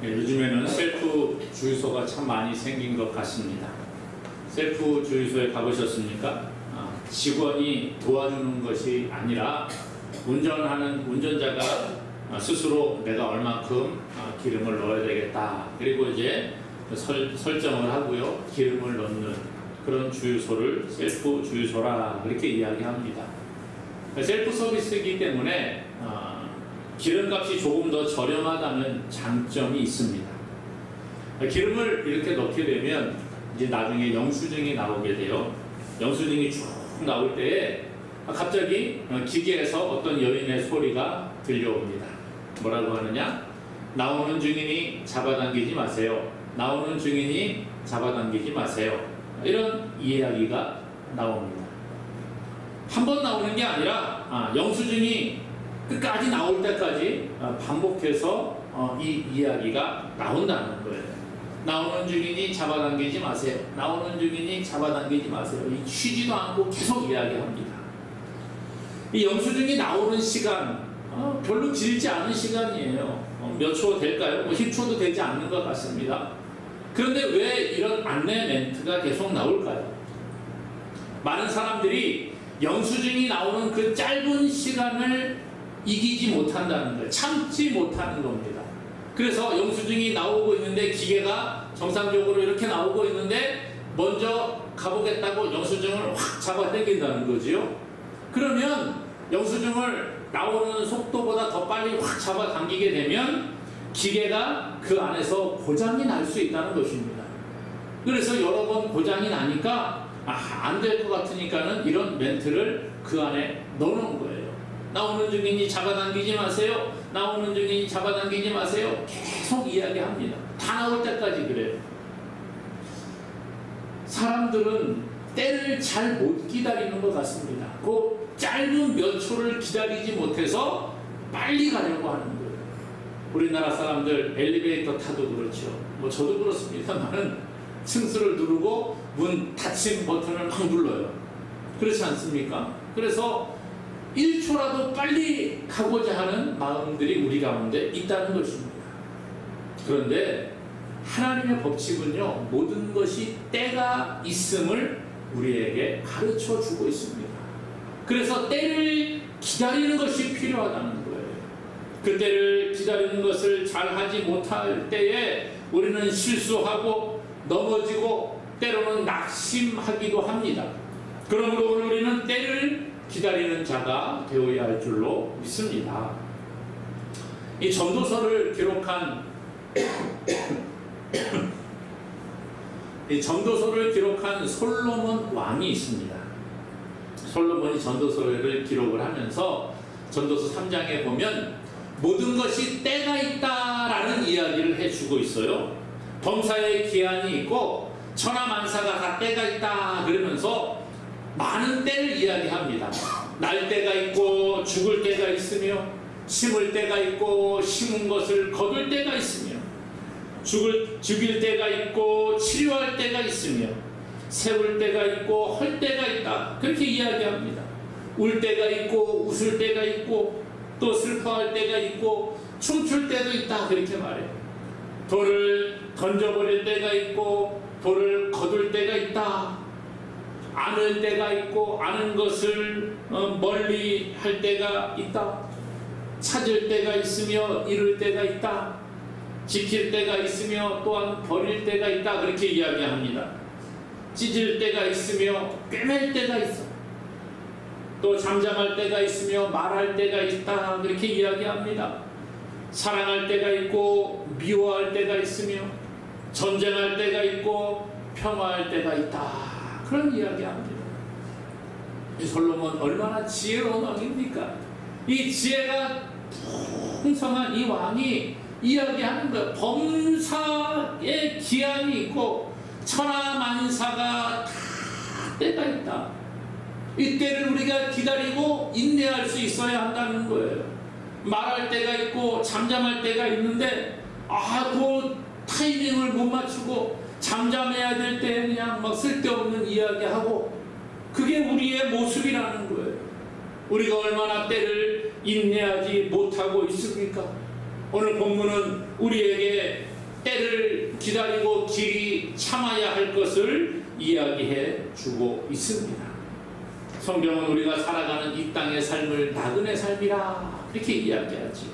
요즘에는 셀프 주유소가 참 많이 생긴 것 같습니다. 셀프 주유소에 가보셨습니까? 직원이 도와주는 것이 아니라 운전하는 운전자가 스스로 내가 얼마큼 기름을 넣어야 되겠다. 그리고 이제 설정을 하고요. 기름을 넣는 그런 주유소를 셀프 주유소라 그렇게 이야기합니다. 셀프 서비스이기 때문에 기름값이 조금 더 저렴하다는 장점이 있습니다. 기름을 이렇게 넣게 되면 이제 나중에 영수증이 나오게 돼요. 영수증이 쭉 나올 때에 갑자기 기계에서 어떤 여인의 소리가 들려옵니다. 뭐라고 하느냐? 나오는 증인이 잡아당기지 마세요. 나오는 증인이 잡아당기지 마세요. 이런 이야기가 나옵니다. 한 번 나오는 게 아니라 영수증이 끝까지 나올 때까지 반복해서 이 이야기가 나온다는 거예요. 나오는 증인이 잡아당기지 마세요. 나오는 증인이 잡아당기지 마세요. 쉬지도 않고 계속 이야기합니다. 이 영수증이 나오는 시간 별로 길지 않은 시간이에요. 몇 초 될까요? 10초도 되지 않는 것 같습니다. 그런데 왜 이런 안내 멘트가 계속 나올까요? 많은 사람들이 영수증이 나오는 그 짧은 시간을 이기지 못한다는 거예요. 참지 못하는 겁니다. 그래서 영수증이 나오고 있는데 기계가 정상적으로 이렇게 나오고 있는데 먼저 가보겠다고 영수증을 확 잡아당긴다는 거지요. 그러면 영수증을 나오는 속도보다 더 빨리 확 잡아당기게 되면 기계가 그 안에서 고장이 날 수 있다는 것입니다. 그래서 여러 번 고장이 나니까 안 될 것 같으니까는 이런 멘트를 그 안에 넣어놓은 거예요. 나오는 증인이 잡아당기지 마세요. 나오는 증인이 잡아당기지 마세요. 계속 이야기합니다. 다 나올 때까지 그래요. 사람들은 때를 잘 못 기다리는 것 같습니다. 그 짧은 몇 초를 기다리지 못해서 빨리 가려고 하는 거예요. 우리나라 사람들 엘리베이터 타도 그렇죠. 뭐 저도 그렇습니다만은 층수를 누르고 문 닫힘 버튼을 막 눌러요. 그렇지 않습니까? 그래서 1초라도 빨리 가고자 하는 마음들이 우리 가운데 있다는 것입니다. 그런데 하나님의 법칙은요, 모든 것이 때가 있음을 우리에게 가르쳐 주고 있습니다. 그래서 때를 기다리는 것이 필요하다는 거예요. 그 때를 기다리는 것을 잘 하지 못할 때에 우리는 실수하고 넘어지고 때로는 낙심하기도 합니다. 그러므로 오늘 우리는 때를 기다리는 자가 되어야 할 줄로 믿습니다. 이 전도서를 기록한 솔로몬 왕이 있습니다. 솔로몬이 전도서를 기록을 하면서 전도서 3장에 보면 모든 것이 때가 있다라는 이야기를 해주고 있어요. 범사에 기한이 있고 천하만사가 다 때가 있다 그러면서 많은 때를 이야기합니다. 날 때가 있고 죽을 때가 있으며 심을 때가 있고 심은 것을 거둘 때가 있으며 죽일 때가 있고 치료할 때가 있으며 세울 때가 있고 헐 때가 있다. 그렇게 이야기합니다. 울 때가 있고 웃을 때가 있고 또 슬퍼할 때가 있고 춤출 때도 있다. 그렇게 말해요. 돌을 던져버릴 때가 있고 돌을 거둘 때가 있다. 아는 때가 있고 아는 것을 멀리 할 때가 있다. 찾을 때가 있으며 잃을 때가 있다. 지킬 때가 있으며 또한 버릴 때가 있다. 그렇게 이야기합니다. 찢을 때가 있으며 꿰맬 때가 있어. 또 잠잠할 때가 있으며 말할 때가 있다. 그렇게 이야기합니다. 사랑할 때가 있고 미워할 때가 있으며 전쟁할 때가 있고 평화할 때가 있다. 그런 이야기합니다. 이 솔로몬 얼마나 지혜로운 왕입니까? 이 지혜가 풍성한 이 왕이 이야기하는 것, 범사의 기한이 있고 천하만사가 다 때가 있다. 이 때를 우리가 기다리고 인내할 수 있어야 한다는 거예요. 말할 때가 있고 잠잠할 때가 있는데 그 타이밍을 못 맞추고 잠잠해야 될 때 그냥 막 쓸데없는 이야기하고 그게 우리의 모습이라는 거예요. 우리가 얼마나 때를 인내하지 못하고 있습니까? 오늘 본문은 우리에게 때를 기다리고 길이 참아야 할 것을 이야기해 주고 있습니다. 성경은 우리가 살아가는 이 땅의 삶을 나그네 삶이라 이렇게 이야기하지.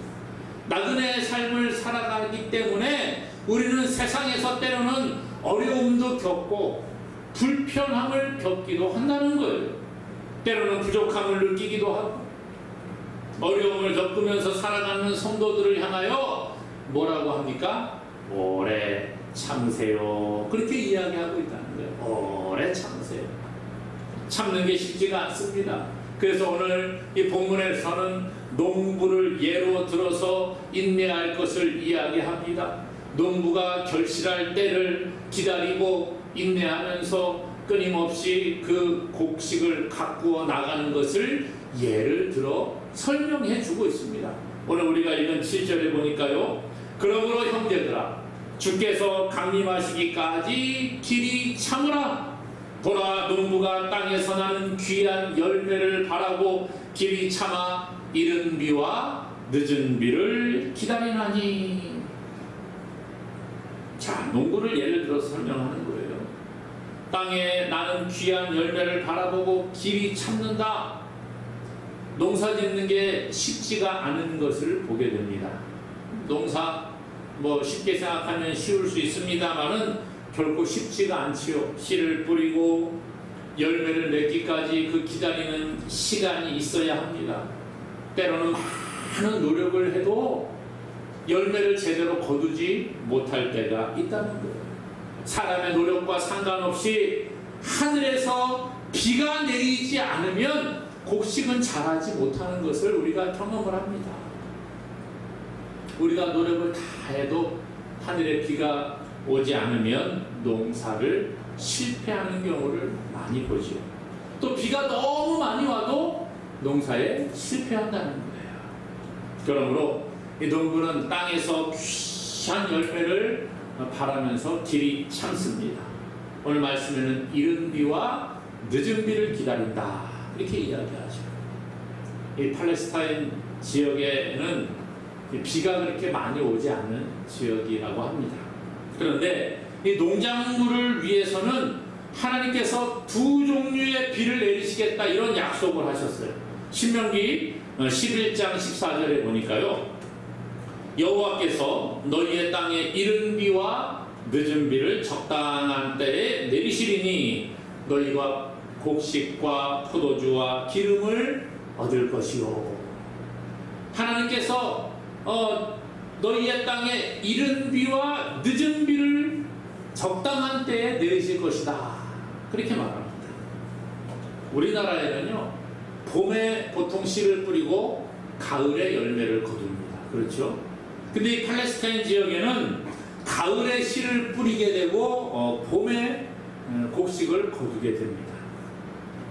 나그네 삶을 살아가기 때문에 우리는 세상에서 때로는 어려움도 겪고 불편함을 겪기도 한다는 거예요. 때로는 부족함을 느끼기도 하고 어려움을 겪으면서 살아가는 성도들을 향하여 뭐라고 합니까? 오래 참으세요. 그렇게 이야기하고 있다는 거예요. 오래 참으세요. 참는 게 쉽지가 않습니다. 그래서 오늘 이 본문에서는 농부를 예로 들어서 인내할 것을 이야기합니다. 농부가 결실할 때를 기다리고 인내하면서 끊임없이 그 곡식을 가꾸어 나가는 것을 예를 들어 설명해 주고 있습니다. 오늘 우리가 읽은 7절에 보니까요. 그러므로 형제들아 주께서 강림하시기까지 길이 참으라. 보라 농부가 땅에서 나는 귀한 열매를 바라고 길이 참아 이른 비와 늦은 비를 기다리나니. 자, 농부를 예를 들어서 설명하는 거예요. 땅에 나는 귀한 열매를 바라보고 길이 참는다. 농사 짓는 게 쉽지가 않은 것을 보게 됩니다. 농사 뭐 쉽게 생각하면 쉬울 수 있습니다만은 결코 쉽지가 않지요. 씨를 뿌리고 열매를 맺기까지 그 기다리는 시간이 있어야 합니다. 때로는 많은 노력을 해도 열매를 제대로 거두지 못할 때가 있다는 거예요. 사람의 노력과 상관없이 하늘에서 비가 내리지 않으면 곡식은 자라지 못하는 것을 우리가 경험을 합니다. 우리가 노력을 다 해도 하늘에 비가 오지 않으면 농사를 실패하는 경우를 많이 보죠. 또 비가 너무 많이 와도 농사에 실패한다는 거예요. 그러므로 이 농부는 땅에서 귀한 열매를 바라면서 길이 참습니다. 오늘 말씀에는 이른 비와 늦은 비를 기다린다 이렇게 이야기하죠. 이 팔레스타인 지역에는 비가 그렇게 많이 오지 않는 지역이라고 합니다. 그런데 이 농작물을 위해서는 하나님께서 두 종류의 비를 내리시겠다 이런 약속을 하셨어요. 신명기 11장 14절에 보니까요. 여호와께서 너희의 땅에 이른 비와 늦은 비를 적당한 때에 내리시리니 너희가 곡식과 포도주와 기름을 얻을 것이요. 하나님께서 너희의 땅에 이른 비와 늦은 비를 적당한 때에 내리실 것이다. 그렇게 말합니다. 우리나라에는요, 봄에 보통 씨를 뿌리고 가을에 열매를 거둡니다. 그렇죠? 근데 이 팔레스타인 지역에는 가을에 씨를 뿌리게 되고 봄에 곡식을 거두게 됩니다.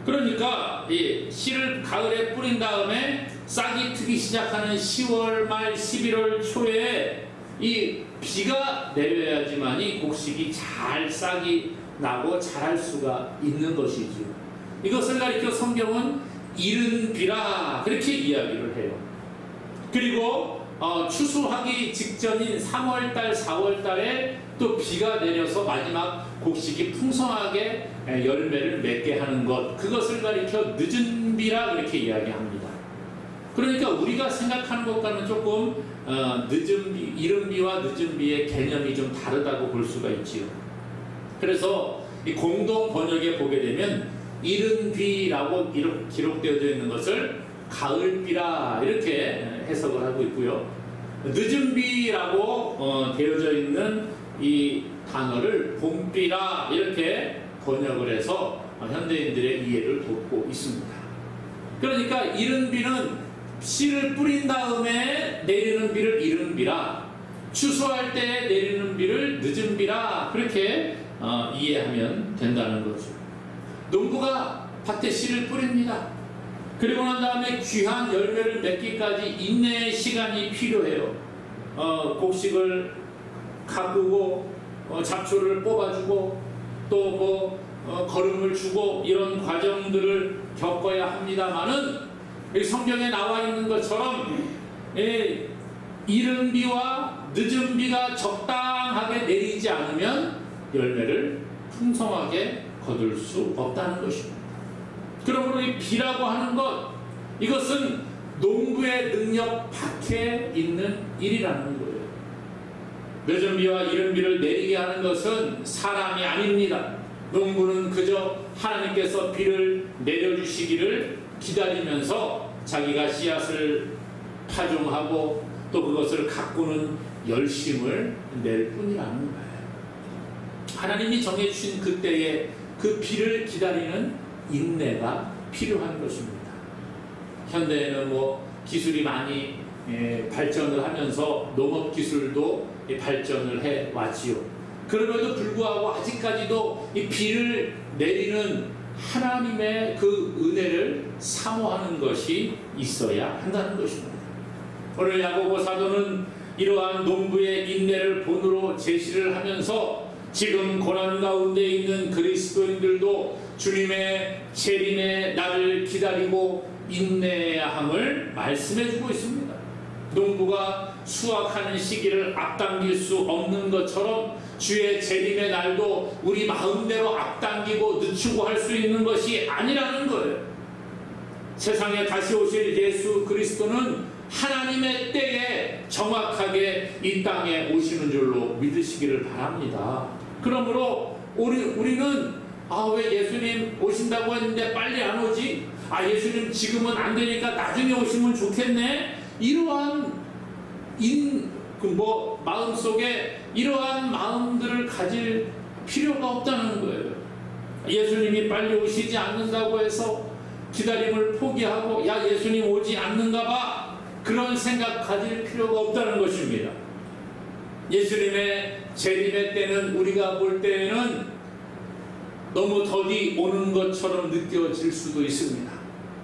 그러니까 이 씨를 가을에 뿌린 다음에 싹이 트기 시작하는 10월 말 11월 초에 이 비가 내려야지만이 곡식이 잘 싹이 나고 자랄 수가 있는 것이죠. 이것을 가리켜 성경은 이른 비라 그렇게 이야기를 해요. 그리고 추수하기 직전인 3월달 4월달에 또 비가 내려서 마지막 곡식이 풍성하게 열매를 맺게 하는 것, 그것을 가리켜 늦은 비라 그렇게 이야기합니다. 그러니까 우리가 생각하는 것과는 조금 늦은 비, 이른 비와 늦은 비의 개념이 좀 다르다고 볼 수가 있지요. 그래서 이 공동 번역에 보게 되면 이른 비라고 기록되어져 있는 것을 가을비라 이렇게 해석을 하고 있고요. 늦은 비라고 되어져 있는 이 단어를 봄비라 이렇게 번역을 해서 현대인들의 이해를 돕고 있습니다. 그러니까 이른 비는 씨를 뿌린 다음에 내리는 비를 이른 비라, 추수할 때 내리는 비를 늦은 비라 그렇게 이해하면 된다는 거죠. 농부가 밭에 씨를 뿌립니다. 그리고 난 다음에 귀한 열매를 맺기까지 인내의 시간이 필요해요. 곡식을 가꾸고 잡초를 뽑아주고 또 거름을 주고 이런 과정들을 겪어야 합니다만은 성경에 나와 있는 것처럼 이른 비와 늦은 비가 적당하게 내리지 않으면 열매를 풍성하게 거둘 수 없다는 것입니다. 그러므로 이 비라고 하는 것, 이것은 농부의 능력 밖에 있는 일이라는 거예요. 늦은 비와 이른 비를 내리게 하는 것은 사람이 아닙니다. 농부는 그저 하나님께서 비를 내려주시기를 기다리면서 자기가 씨앗을 파종하고 또 그것을 가꾸는 열심을 낼 뿐이라는 거예요. 하나님이 정해주신 그때에 그 비를 기다리는 인내가 필요한 것입니다. 현대에는 기술이 많이 발전을 하면서 농업 기술도 발전을 해 왔지요. 그럼에도 불구하고 아직까지도 이 비를 내리는 하나님의 그 은혜를 사모하는 것이 있어야 한다는 것입니다. 오늘 야고보 사도는 이러한 농부의 인내를 본으로 제시를 하면서 지금 고난 가운데 있는 그리스도인들도 주님의 재림의 날을 기다리고 인내해야 함을 말씀해주고 있습니다. 농부가 수확하는 시기를 앞당길 수 없는 것처럼 주의 재림의 날도 우리 마음대로 앞당기고 늦추고 할 수 있는 것이 아니라는 거예요. 세상에 다시 오실 예수 그리스도는 하나님의 때에 정확하게 이 땅에 오시는 줄로 믿으시기를 바랍니다. 그러므로 우리는 왜 예수님 오신다고 했는데 빨리 안 오지? 예수님 지금은 안 되니까 나중에 오시면 좋겠네? 이러한 마음속에 이러한 마음들을 가질 필요가 없다는 거예요. 예수님이 빨리 오시지 않는다고 해서 기다림을 포기하고 예수님 오지 않는가 봐, 그런 생각 가질 필요가 없다는 것입니다. 예수님의 재림의 때는 우리가 볼 때에는 너무 더디 오는 것처럼 느껴질 수도 있습니다.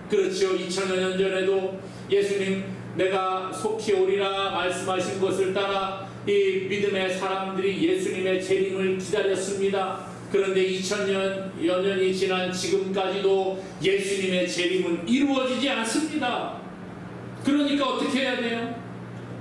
그렇죠. 2000여 년 전에도 예수님 내가 속히 오리라 말씀하신 것을 따라 이 믿음의 사람들이 예수님의 재림을 기다렸습니다. 그런데 2000여 년이 지난 지금까지도 예수님의 재림은 이루어지지 않습니다. 그러니까 어떻게 해야 돼요?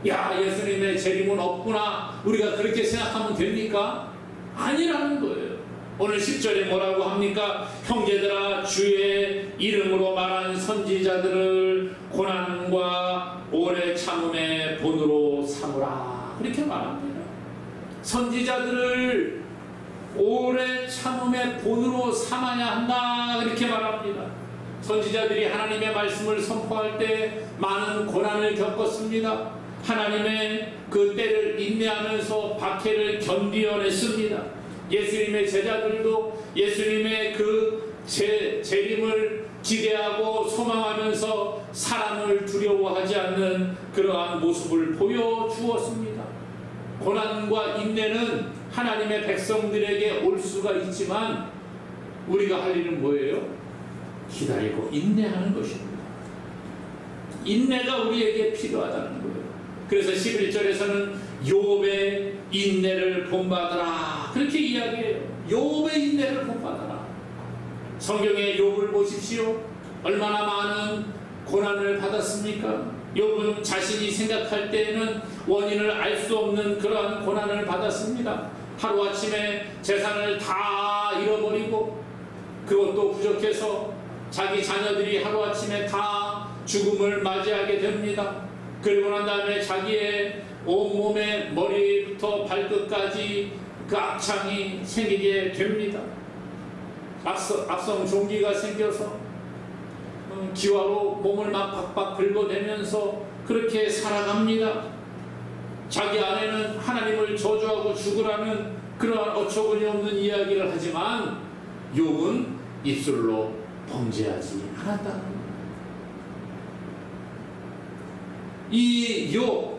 예수님의 재림은 없구나, 우리가 그렇게 생각하면 됩니까? 아니라는 거예요. 오늘 10절에 뭐라고 합니까? 형제들아, 주의 이름으로 말한 선지자들을 고난과 오래 참음의 본으로 삼으라, 그렇게 말합니다. 선지자들을 오래 참음의 본으로 삼아야 한다, 그렇게 말합니다. 선지자들이 하나님의 말씀을 선포할 때 많은 고난을 겪었습니다. 하나님의 그 때를 인내하면서 박해를 견디어냈습니다. 예수님의 제자들도 예수님의 그 재림을 기대하고 소망하면서 사람을 두려워하지 않는 그러한 모습을 보여주었습니다. 고난과 인내는 하나님의 백성들에게 올 수가 있지만 우리가 할 일은 뭐예요? 기다리고 인내하는 것입니다. 인내가 우리에게 필요하다는 거예요. 그래서 11절에서는 욥의 인내를 본받으라, 그렇게 이야기해요. 욥의 인내를 본받아라. 성경의 욥을 보십시오. 얼마나 많은 고난을 받았습니까? 욥은 자신이 생각할 때에는 원인을 알 수 없는 그러한 고난을 받았습니다. 하루아침에 재산을 다 잃어버리고, 그것도 부족해서 자기 자녀들이 하루아침에 다 죽음을 맞이하게 됩니다. 그리고 난 다음에 자기의 온몸의 머리부터 발끝까지 그 악창이 생기게 됩니다. 악성 종기가 생겨서 기와로 몸을 막 박박 긁어대면서 그렇게 살아갑니다. 자기 아내는 하나님을 저주하고 죽으라는 그러한 어처구니 없는 이야기를 하지만 욥은 입술로 범죄하지 않았다는 거예요. 이 욥,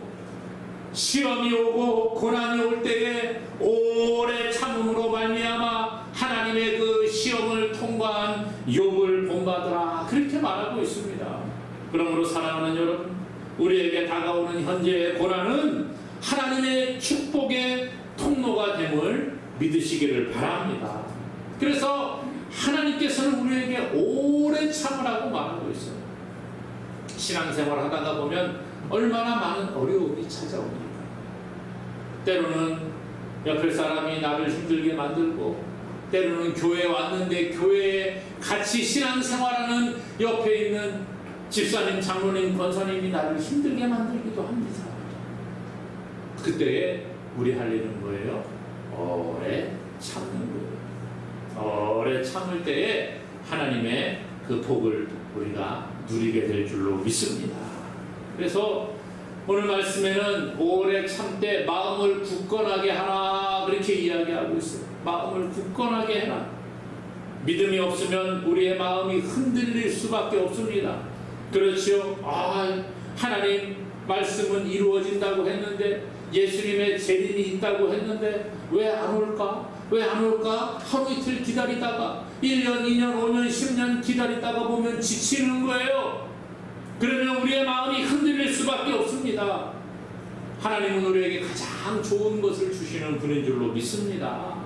시험이 오고 고난이 올 때에 오래 참음으로 말미암아 하나님의 그 시험을 통과한 욥을 본받으라, 그렇게 말하고 있습니다. 그러므로 사랑하는 여러분, 우리에게 다가오는 현재의 고난은 하나님의 축복의 통로가 됨을 믿으시기를 바랍니다. 그래서 하나님께서는 우리에게 오래 참으라고 말하고 있어요. 신앙생활 하다가 보면 얼마나 많은 어려움이 찾아옵니까? 때로는 옆에 사람이 나를 힘들게 만들고, 때로는 교회에 왔는데 교회에 같이 신앙생활하는 옆에 있는 집사님, 장로님, 권사님이 나를 힘들게 만들기도 합니다. 그때에 우리 할 일은 뭐예요? 오래 참는 거예요. 오래 참을 때에 하나님의 그 복을 우리가 누리게 될 줄로 믿습니다. 그래서 오늘 말씀에는 오래 참되 마음을 굳건하게 하라, 그렇게 이야기하고 있어요. 마음을 굳건하게 해라. 믿음이 없으면 우리의 마음이 흔들릴 수밖에 없습니다. 그렇지요? 하나님 말씀은 이루어진다고 했는데, 예수님의 재림이 있다고 했는데 왜 안 올까? 왜 안 올까? 하루 이틀 기다리다가 1년, 2년, 5년, 10년 기다리다가 보면 지치는 거예요. 그러면 우리의 마음이 흔들릴 수밖에 없습니다. 하나님은 우리에게 가장 좋은 것을 주시는 분인 줄로 믿습니다.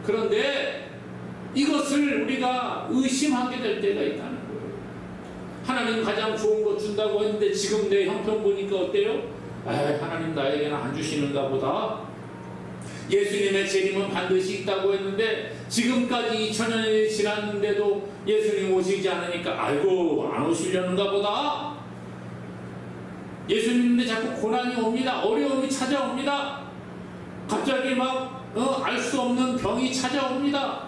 그런데 이것을 우리가 의심하게 될 때가 있다는 거예요. 하나님 가장 좋은 것 준다고 했는데 지금 내 형편 보니까 어때요? 하나님 나에게는 안 주시는가 보다. 예수님의 재림은 반드시 있다고 했는데 지금까지 2000년이 지났는데도 예수님 오시지 않으니까 아이고 안 오시려는가 보다. 예수님인데 자꾸 고난이 옵니다. 어려움이 찾아옵니다. 갑자기 막 알 수 없는 병이 찾아옵니다.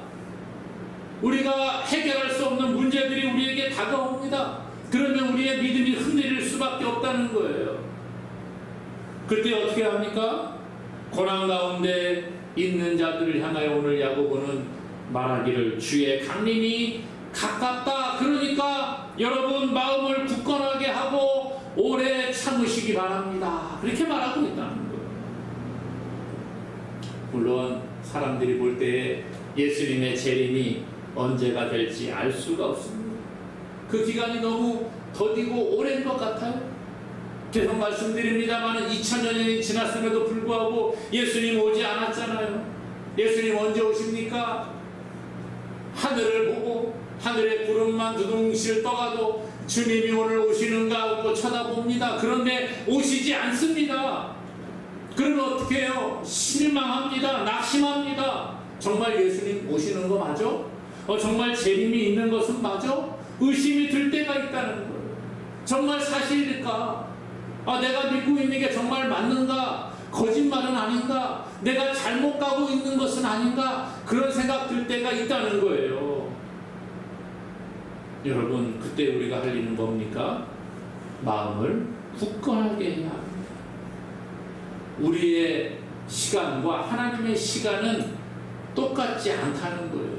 우리가 해결할 수 없는 문제들이 우리에게 다가옵니다. 그러면 우리의 믿음이 흔들릴 수밖에 없다는 거예요. 그때 어떻게 합니까? 고난 가운데 있는 자들을 향하여 오늘 야고보는 말하기를 주의 강림이 가깝다. 그러니까 여러분 마음을 굳건하게 하고 오래 참으시기 바랍니다. 그렇게 말하고 있다는 거예요. 물론 사람들이 볼 때에 예수님의 재림이 언제가 될지 알 수가 없습니다. 그 기간이 너무 더디고 오랜 것 같아요. 계속 말씀드립니다만 2000년이 지났음에도 불구하고 예수님 오지 않았잖아요. 예수님 언제 오십니까? 하늘을 보고 하늘의 구름만 두둥실 떠가도 주님이 오늘 오시는가 하고 쳐다봅니다. 그런데 오시지 않습니다. 그러면 어떻게 해요? 실망합니다. 낙심합니다. 정말 예수님 오시는 거 맞아? 정말 재림이 있는 것은 맞아? 의심이 들 때가 있다는 거예요. 정말 사실일까? 내가 믿고 있는 게 정말 맞는가? 거짓말은 아닌가? 내가 잘못 가고 있는 것은 아닌가? 그런 생각 들 때가 있다는 거예요. 여러분, 그때 우리가 할 일은 뭡니까? 마음을 굳건하게 해야 합니다. 우리의 시간과 하나님의 시간은 똑같지 않다는 거예요.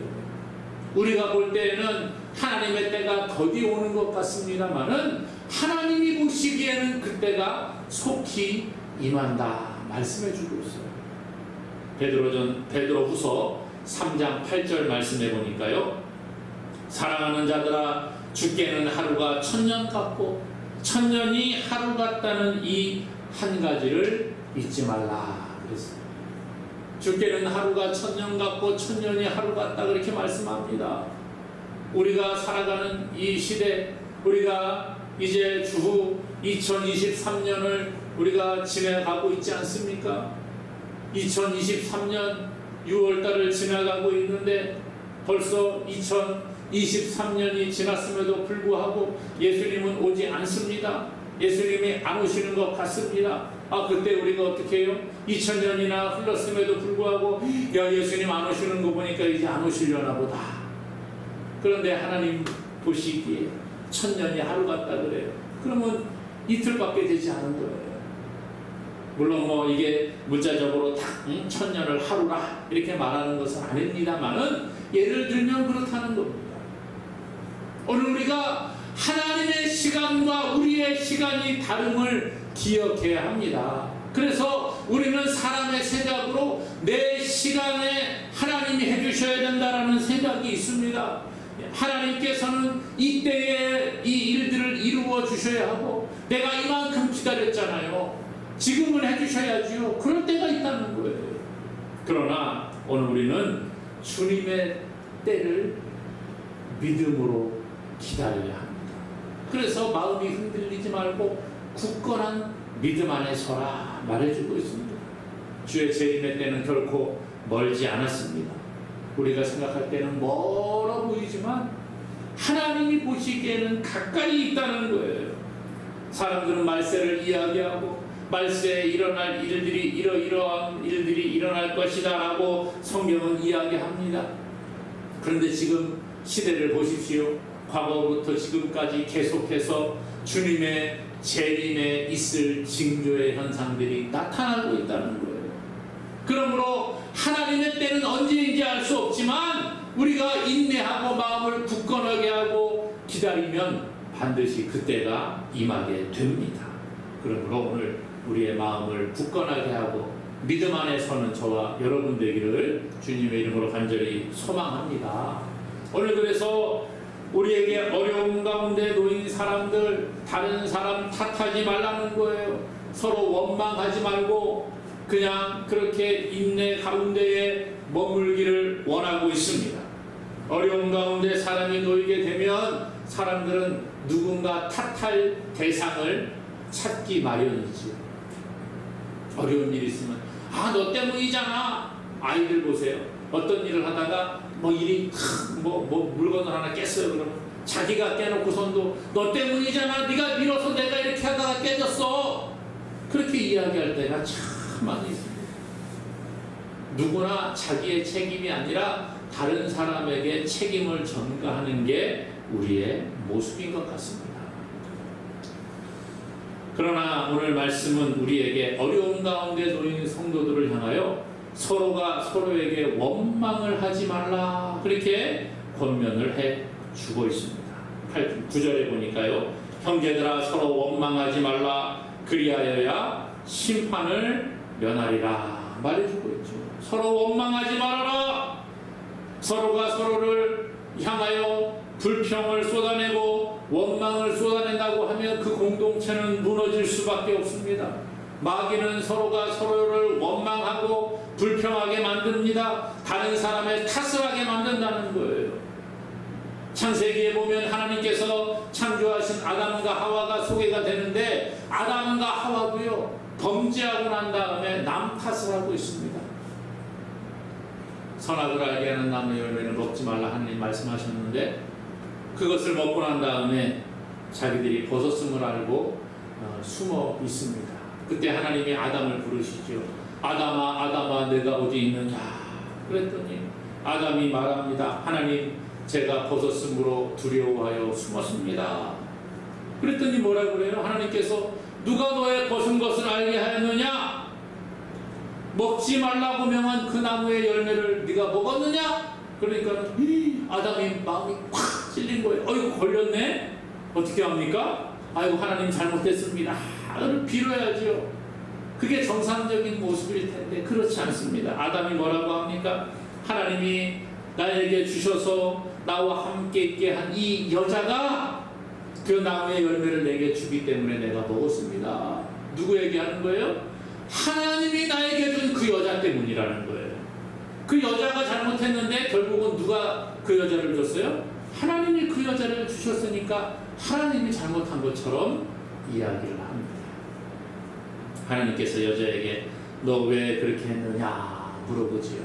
우리가 볼 때에는 하나님의 때가 더디 오는 것 같습니다만은 하나님이 보시기에는 그때가 속히 임한다 말씀해 주고 있어요. 베드로후서 3장 8절 말씀해 보니까요. 사랑하는 자들아 주께는 하루가 1000년 같고 1000년이 하루 같다는 이 한 가지를 잊지 말라 그랬어요. 주께는 하루가 1000년 같고 1000년이 하루 같다 그렇게 말씀합니다. 우리가 살아가는 이 시대, 우리가 이제 주후 2023년을 우리가 지나가고 있지 않습니까? 2023년 6월달을 지나가고 있는데 벌써 2023년이 지났음에도 불구하고 예수님은 오지 않습니다. 예수님이 안 오시는 것 같습니다. 그때 우리가 어떻게 해요? 2000년이나 흘렀음에도 불구하고 예수님 안 오시는 거 보니까 이제 안 오시려나 보다. 그런데 하나님 보시기에 1000년이 하루 같다 그래요. 그러면 이틀밖에 되지 않은 거예요. 물론 이게 문자적으로 딱 1000년을 하루라 이렇게 말하는 것은 아닙니다만은 예를 들면 그렇다는 겁니다. 오늘 우리가 하나님의 시간과 우리의 시간이 다름을 기억해야 합니다. 그래서 우리는 사람의 생각으로 내 시간에 하나님이 해주셔야 된다는 생각이 있습니다. 하나님께서는 이때에 이 일들을 이루어 주셔야 하고 내가 이만큼 기다렸잖아요. 지금은 해주셔야지요. 그럴 때가 있다는 거예요. 그러나 오늘 우리는 주님의 때를 믿음으로 기다려야 합니다. 그래서 마음이 흔들리지 말고 굳건한 믿음 안에 서라 말해주고 있습니다. 주의 재림의 때는 결코 멀지 않았습니다. 우리가 생각할 때는 멀어 보이지만 하나님이 보시기에는 가까이 있다는 거예요. 사람들은 말세를 이야기하고 말세에 일어날 일들이 이러이러한 일들이 일어날 것이다 라고 성경은 이야기합니다. 그런데 지금 시대를 보십시오. 과거부터 지금까지 계속해서 주님의 재림에 있을 징조의 현상들이 나타나고 있다는 거예요. 그러므로 하나님의 때는 언제인지 알 수 없지만 우리가 인내하고 마음을 굳건하게 하고 기다리면 반드시 그때가 임하게 됩니다. 그러므로 오늘 우리의 마음을 굳건하게 하고 믿음 안에 서는 저와 여러분 되기를 주님의 이름으로 간절히 소망합니다. 오늘 그래서 우리에게 어려움 가운데 놓인 사람들, 다른 사람 탓하지 말라는 거예요. 서로 원망하지 말고 그냥 그렇게 인내 가운데에 머물기를 원하고 있습니다. 어려움 가운데 사람이 놓이게 되면 사람들은 누군가 탓할 대상을 찾기 마련이지. 어려운 일이 있으면 너 때문이잖아. 아이들 보세요. 어떤 일을 하다가 일이 물건을 하나 깼어요. 그러면 자기가 깨놓고선도 너 때문이잖아. 네가 밀어서 내가 이렇게 하다가 깨졌어. 그렇게 이야기할 때가 참 많이 있습니다. 누구나 자기의 책임이 아니라 다른 사람에게 책임을 전가하는 게 우리의 모습인 것 같습니다. 그러나 오늘 말씀은 우리에게 어려움 가운데 놓인 성도들을 향하여 서로가 서로에게 원망을 하지 말라 그렇게 권면을 해주고 있습니다. 9절에 보니까요. 형제들아 서로 원망하지 말라 그리하여야 심판을 면하리라 말해주고 있죠. 서로 원망하지 말아라. 서로가 서로를 향하여 불평을 쏟아내고 원망을 쏟아낸다고 하면 그 공동체는 무너질 수밖에 없습니다. 마귀는 서로가 서로를 원망하고 불평하게 만듭니다. 다른 사람의 탓을 하게 만든다는 거예요. 창세기에 보면 하나님께서 창조하신 아담과 하와가 소개가 되는데 아담과 하와도요 범죄하고 난 다음에 남 탓을 하고 있습니다. 선악을 알게 하는 나무 열매는 먹지 말라 하나님 말씀하셨는데 그것을 먹고 난 다음에 자기들이 벗었음을 알고 숨어 있습니다. 그때 하나님이 아담을 부르시죠. 아담아 아담아 내가 어디 있느냐 그랬더니 아담이 말합니다. 하나님 제가 벗었음으로 두려워하여 숨었습니다. 그랬더니 뭐라고 그래요? 하나님께서 누가 너의 벗은 것을 알게 하였느냐? 먹지 말라고 명한 그 나무의 열매를 네가 먹었느냐? 그러니까 아담이 마음이 콱 찔린 거예요. 어이구 걸렸네? 어떻게 합니까? 아이고 하나님 잘못했습니다. 빌어야죠. 그게 정상적인 모습일 텐데 그렇지 않습니다. 아담이 뭐라고 합니까? 하나님이 나에게 주셔서 나와 함께 있게 한 이 여자가 그 나무의 열매를 내게 주기 때문에 내가 먹었습니다. 누구에게 하는 거예요? 하나님이 나에게 준 그 여자 때문이라는 거예요. 그 여자가 잘못했는데 결국은 누가 그 여자를 줬어요? 하나님이 그 여자를 주셨으니까 하나님이 잘못한 것처럼 이야기를 합니다. 하나님께서 여자에게 너 왜 그렇게 했느냐 물어보지요.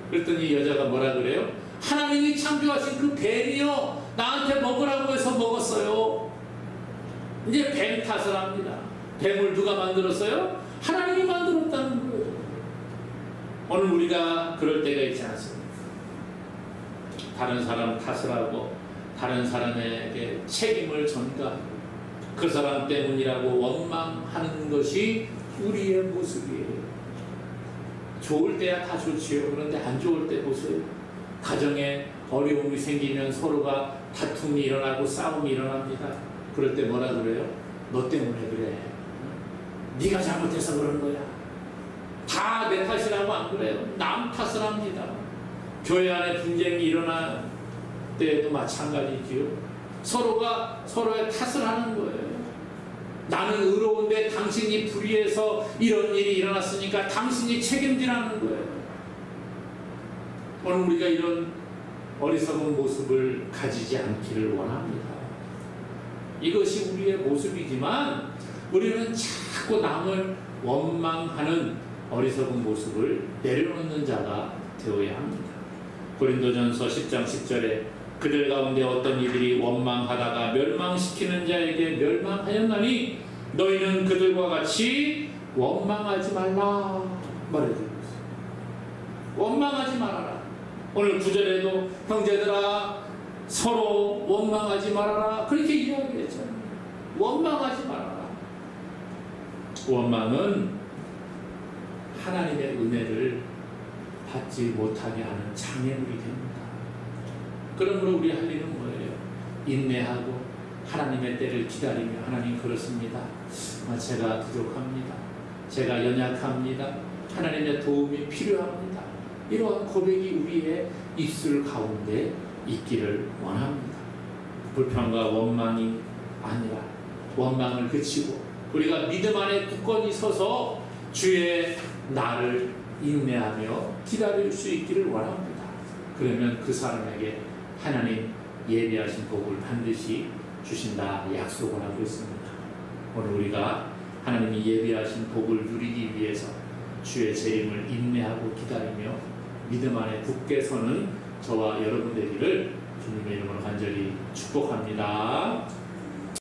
그랬더니 여자가 뭐라 그래요? 하나님이 창조하신 그 뱀이요 나한테 먹으라고 해서 먹었어요. 이제 뱀 탓을 합니다. 뱀을 누가 만들었어요? 하나님이 만들었다는 거예요. 오늘 우리가 그럴 때가 있지 않습니까? 다른 사람 탓을 하고 다른 사람에게 책임을 전가하고 그 사람 때문이라고 원망하는 것이 우리의 모습이에요. 좋을 때야 다 좋지요. 그런데 안 좋을 때 보세요. 가정에 어려움이 생기면 서로가 다툼이 일어나고 싸움이 일어납니다. 그럴 때 뭐라 그래요? 너 때문에 그래. 네가 잘못해서 그런 거야. 다 내 탓이라고 안 그래요. 남 탓을 합니다. 교회 안에 분쟁이 일어날 때에도 마찬가지지요. 서로가 서로의 탓을 하는 거예요. 나는 의로운데 당신이 불의해서 이런 일이 일어났으니까 당신이 책임지라는 거예요. 오늘 우리가 이런 어리석은 모습을 가지지 않기를 원합니다. 이것이 우리의 모습이지만 우리는 자꾸 남을 원망하는 어리석은 모습을 내려놓는 자가 되어야 합니다. 고린도전서 10장 10절에 그들 가운데 어떤 이들이 원망하다가 멸망시키는 자에게 멸망하였나니 너희는 그들과 같이 원망하지 말라 말해주고 있어요. 원망하지 말아라. 오늘 9절에도 형제들아 서로 원망하지 말아라 그렇게 이야기했잖아요. 원망하지 말아라. 원망은 하나님의 은혜를 받지 못하게 하는 장애물이 됩니다. 그러므로 우리 할 일은 뭐예요? 인내하고 하나님의 때를 기다리며 하나님 그렇습니다. 제가 부족합니다. 제가 연약합니다. 하나님의 도움이 필요합니다. 이러한 고백이 우리의 입술 가운데 있기를 원합니다. 불평과 원망이 아니라 원망을 그치고 우리가 믿음 안에 굳건히 서서 주의 나를 인내하며 기다릴 수 있기를 원합니다. 그러면 그 사람에게 하나님 예비하신 복을 반드시 주신다 약속을 하고 있습니다. 오늘 우리가 하나님이 예비하신 복을 누리기 위해서 주의 재림을 인내하고 기다리며 믿음 안에 굳게 서는 저와 여러분 되기를 주님의 이름으로 간절히 축복합니다.